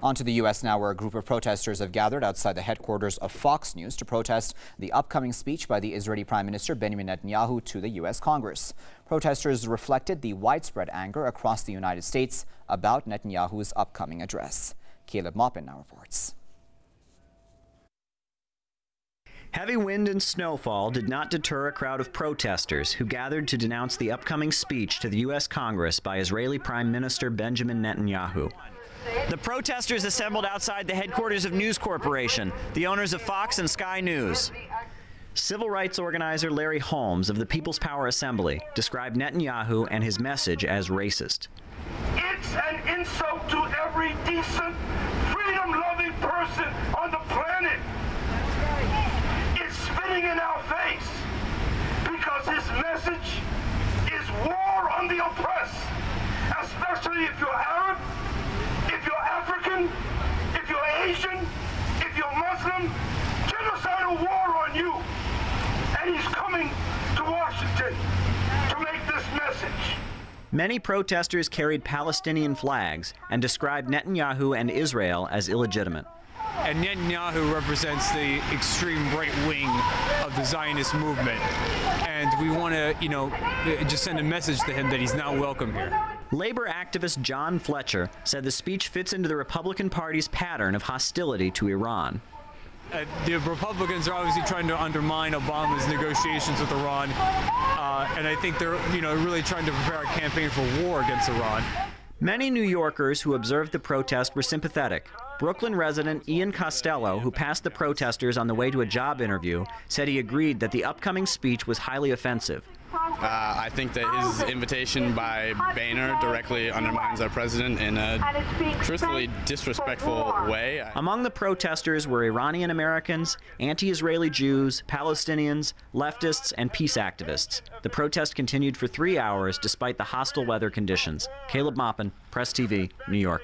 On to the U.S. now, where a group of protesters have gathered outside the headquarters of Fox News to protest the upcoming speech by the Israeli Prime Minister Benjamin Netanyahu to the U.S. Congress. Protesters reflected the widespread anger across the United States about Netanyahu's upcoming address. Caleb Maupin now reports. Heavy wind and snowfall did not deter a crowd of protesters who gathered to denounce the upcoming speech to the U.S. Congress by Israeli Prime Minister Benjamin Netanyahu. The protesters assembled outside the headquarters of News Corporation, the owners of Fox and Sky News. Civil rights organizer Larry Holmes of the People's Power Assembly described Netanyahu and his message as racist. It's an insult to every decent, freedom-loving person on the planet. It's spitting in our face because his message is war on the oppressed, especially if you're Arab, if you're African, if you're Asian, if you're Muslim. Genocidal war on you. And he's coming to Washington to make this message. Many protesters carried Palestinian flags and described Netanyahu and Israel as illegitimate. And Netanyahu represents the extreme right wing of the Zionist movement. And we want to, just send a message to him that he's not welcome here. Labor activist John Fletcher said the speech fits into the Republican Party's pattern of hostility to Iran. The Republicans are obviously trying to undermine Obama's negotiations with Iran, and I think they're, really trying to prepare a campaign for war against Iran. Many New Yorkers who observed the protest were sympathetic. Brooklyn resident Ian Costello, who passed the protesters on the way to a job interview, said he agreed that the upcoming speech was highly offensive. I think that his invitation by Boehner directly undermines our president in a truthfully disrespectful way. Among the protesters were Iranian Americans, anti-Israeli Jews, Palestinians, leftists, and peace activists. The protest continued for 3 hours despite the hostile weather conditions. Caleb Maupin, Press TV, New York.